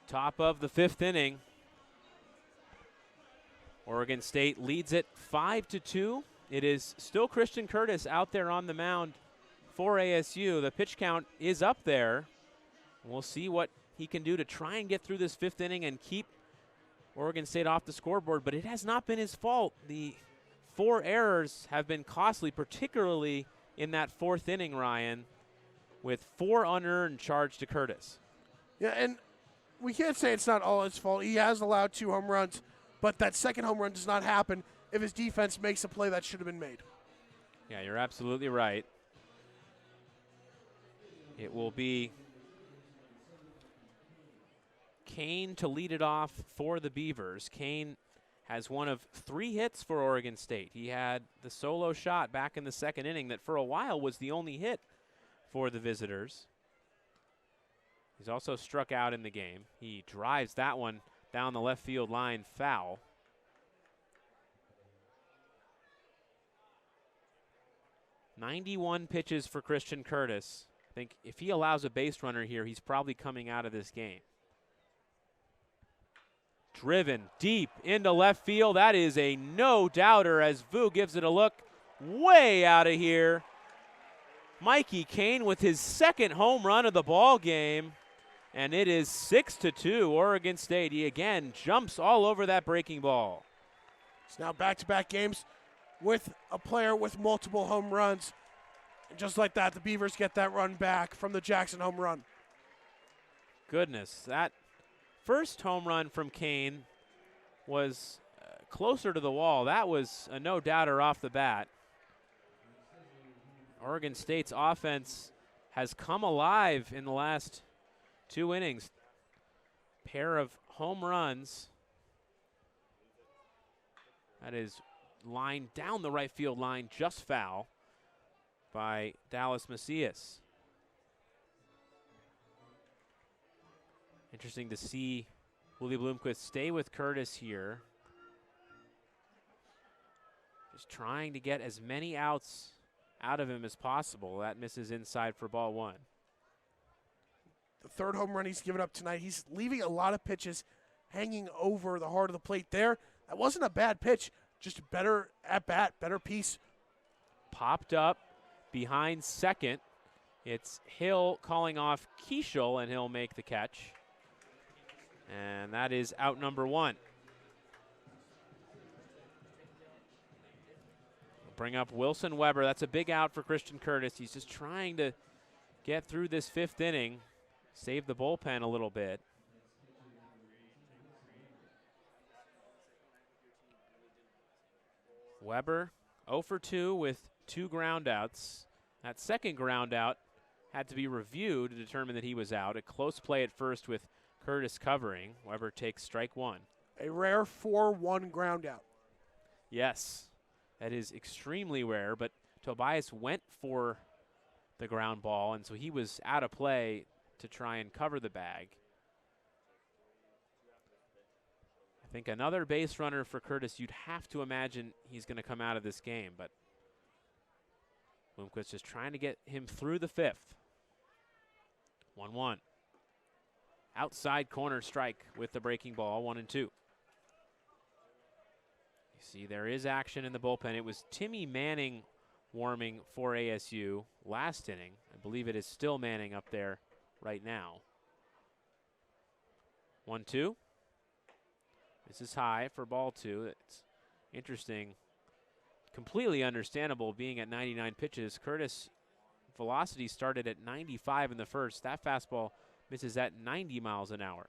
Top of the 5th inning. Oregon State leads it 5-2. It is still Christian Curtis out there on the mound for ASU. The pitch count is up there. We'll see what he can do to try and get through this 5th inning and keep Oregon State off the scoreboard, but it has not been his fault. The 4 errors have been costly, particularly in that 4th inning, Ryan, with 4 unearned charged to Curtis. Yeah, and we can't say it's not all his fault. He has allowed 2 home runs, but that second home run does not happen if his defense makes a play that should have been made. Yeah, you're absolutely right. It will be Kane to lead it off for the Beavers. Kane has one of 3 hits for Oregon State. He had the solo shot back in the 2nd inning that for a while was the only hit for the visitors. He's also struck out in the game. He drives that one down the left field line, foul. "91 pitches for Christian Curtis. I think if he allows a base runner here, he's probably coming out of this game. Driven deep into left field. That is a no-doubter as Vu gives it a look way out of here. Mikey Kane with his 2nd home run of the ball game, and it is 6-2 Oregon State. He again jumps all over that breaking ball. It's now back-to-back games with a player with multiple home runs. And just like that, the Beavers get that run back from the Jackson home run. Goodness, that first home run from Kane was closer to the wall. That was a no-doubter off the bat. Oregon State's offense has come alive in the last 2 innings. Pair of home runs. That is lined down the right field line, just foul by Dallas Macias. Interesting to see Willie Bloomquist stay with Curtis here. Just trying to get as many outs out of him as possible. That misses inside for ball 1. The 3rd home run he's given up tonight. He's leaving a lot of pitches hanging over the heart of the plate there. That wasn't a bad pitch, just a better at bat, better piece. Popped up behind second. It's Hill calling off Keishel, and he'll make the catch. And that is out number 1. Bring up Wilson Weber. That's a big out for Christian Curtis. He's just trying to get through this 5th inning, save the bullpen a little bit. Weber 0 for 2 with 2 groundouts. That second groundout had to be reviewed to determine that he was out. A close play at first with Curtis covering. Weber takes strike 1. A rare 4-1 groundout. Yes. That is extremely rare, but Tobias went for the ground ball, and so he was out of play to try and cover the bag. I think another base runner for Curtis, you'd have to imagine he's going to come out of this game, but Bloomquist just trying to get him through the 5th. 1-1. Outside corner strike with the breaking ball, 1-2. You see, there is action in the bullpen. It was Timmy Manning warming for ASU last inning. I believe it is still Manning up there right now. 1-2. This is high for ball 2. It's interesting. Completely understandable being at 99 pitches. Curtis' velocity started at 95 in the first. That fastball misses at 90 miles an hour.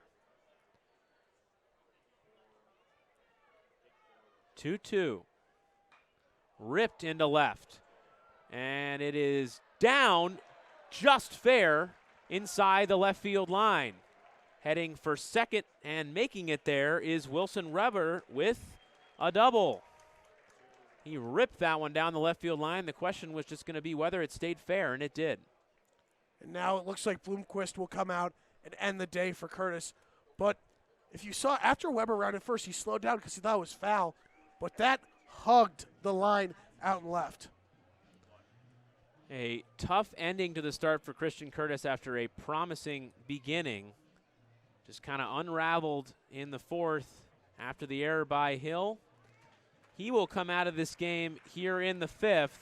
2-2. Ripped into left. And it is down just fair inside the left field line. Heading for second and making it there is Wilson Weber with a double. He ripped that one down the left field line. The question was just going to be whether it stayed fair, and it did. And now it looks like Bloomquist will come out and end the day for Curtis. But if you saw after Weber rounded first, he slowed down because he thought it was foul. But that hugged the line out and left. A tough ending to the start for Christian Curtis after a promising beginning. just kind of unraveled in the fourth after the error by Hill. He will come out of this game here in the fifth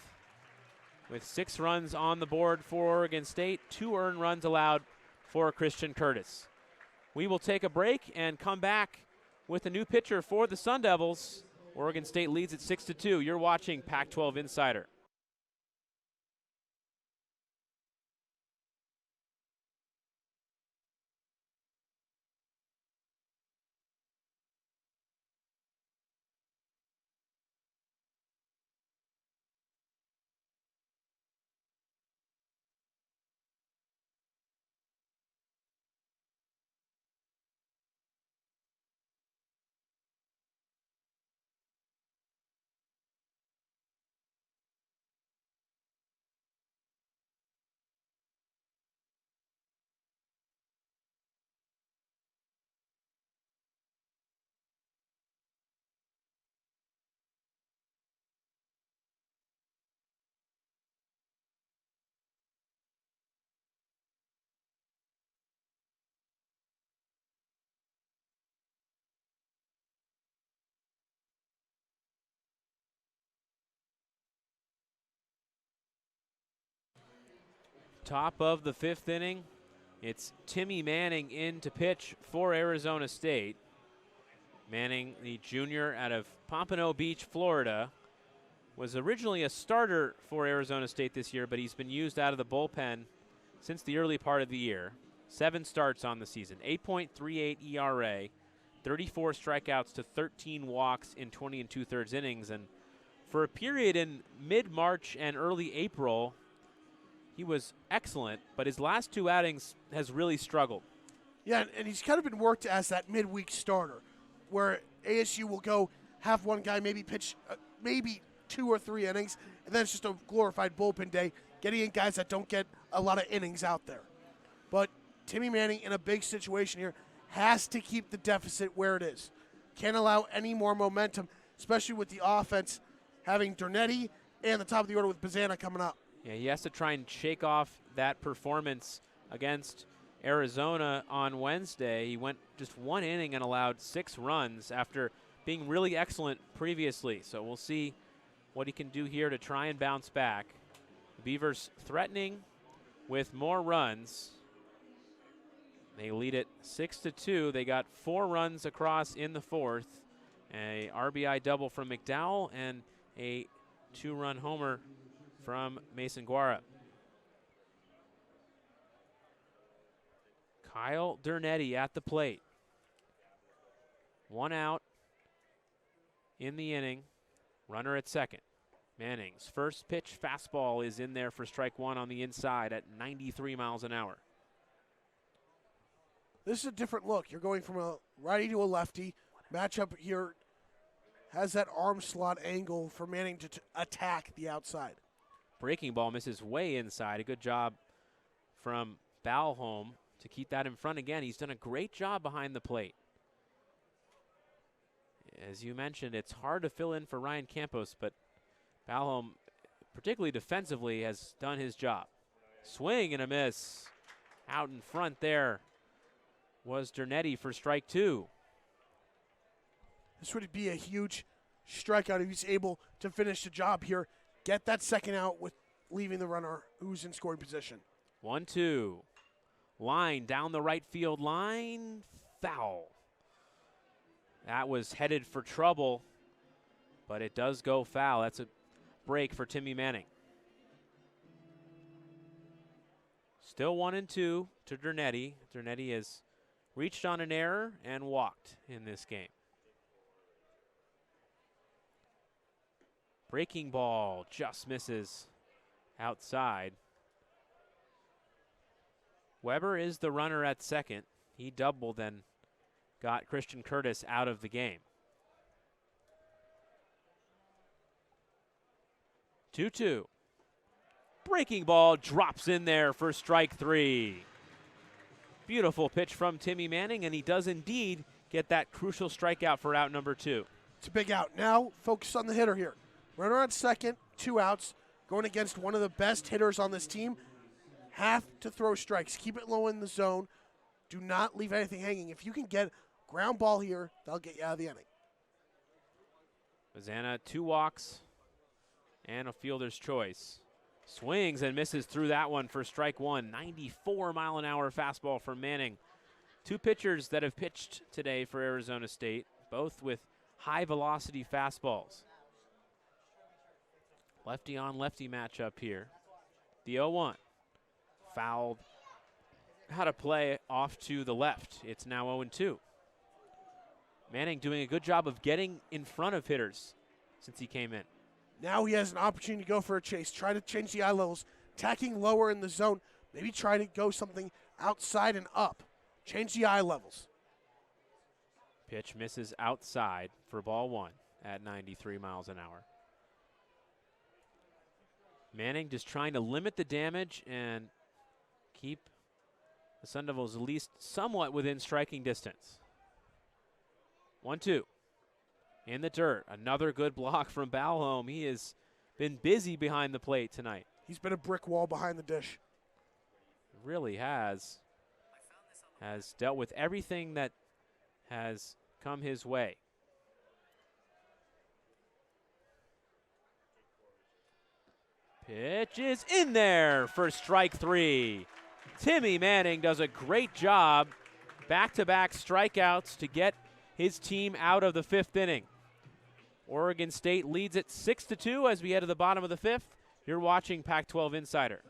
with 6 runs on the board for Oregon State, 2 earned runs allowed for Christian Curtis. We will take a break and come back with a new pitcher for the Sun Devils. Oregon State leads at 6-2. You're watching Pac-12 Insider. Top of the fifth inning. It's Timmy Manning in to pitch for Arizona State. Manning, the junior out of Pompano Beach, Florida, was originally a starter for Arizona State this year, but he's been used out of the bullpen since the early part of the year. 7 starts on the season, 8.38 ERA, 34 strikeouts to 13 walks in 20 2/3 innings. And for a period in mid-March and early April, he was excellent, but his last 2 outings has really struggled. Yeah, and he's kind of been worked as that midweek starter, where ASU will go have one guy maybe pitch maybe 2 or 3 innings, and then it's just a glorified bullpen day, getting in guys that don't get a lot of innings out there. But Timmy Manning, in a big situation here, has to keep the deficit where it is. Can't allow any more momentum, especially with the offense having Dernetti and the top of the order with Bazana coming up. Yeah, he has to try and shake off that performance against Arizona on Wednesday. He went just 1 inning and allowed 6 runs after being really excellent previously. So we'll see what he can do here to try and bounce back. The Beavers threatening with more runs. They lead it 6-2. They got 4 runs across in the fourth. A RBI double from McDowell and a 2-run homer from Mason Guara. Kyle Dernetti at the plate. 1 out in the inning. Runner at second. Manning's first pitch fastball is in there for strike 1 on the inside at 93 miles an hour. This is a different look. You're going from a righty to a lefty. Matchup here has that arm slot angle for Manning to attack the outside. Breaking ball misses way inside. A good job from Balholm to keep that in front again. He's done a great job behind the plate. As you mentioned, it's hard to fill in for Ryan Campos, but Balholm, particularly defensively, has done his job. Swing and a miss. Out in front there was Dernetti for strike 2. This would be a huge strikeout if he's able to finish the job here. Get that second out with leaving the runner who's in scoring position. 1-2. Line down the right field line. Foul. That was headed for trouble, but it does go foul. That's a break for Timmy Manning. Still 1-2 to Dernetti. Dernetti has reached on an error and walked in this game. Breaking ball just misses outside. Weber is the runner at second. He doubled and got Christian Curtis out of the game. 2-2. Breaking ball drops in there for strike 3. Beautiful pitch from Timmy Manning, and he does indeed get that crucial strikeout for out number 2. It's a big out. Now focus on the hitter here. Runner on second, 2 outs, going against one of the best hitters on this team. Have to throw strikes. Keep it low in the zone. Do not leave anything hanging. If you can get ground ball here, that'll get you out of the inning. Hosanna, 2 walks and a fielder's choice. Swings and misses through that one for strike 1. 94-mile-an-hour fastball from Manning. 2 pitchers that have pitched today for Arizona State, both with high-velocity fastballs. Lefty-on-lefty matchup here. The 0-1. Fouled. How to play off to the left. It's now 0-2. Manning doing a good job of getting in front of hitters since he came in. Now he has an opportunity to go for a chase. Try to change the eye levels. Tacking lower in the zone. Maybe try to go something outside and up. Change the eye levels. Pitch misses outside for ball 1 at 93 miles an hour. Manning just trying to limit the damage and keep the Sun Devils at least somewhat within striking distance. 1-2. In the dirt. Another good block from Balholm. He has been busy behind the plate tonight. He's been a brick wall behind the dish. Really has. Has dealt with everything that has come his way. Pitch is in there for strike 3. Timmy Manning does a great job. Back-to-back strikeouts to get his team out of the 5th inning. Oregon State leads it 6-2 as we head to the bottom of the 5th. You're watching Pac-12 Insider.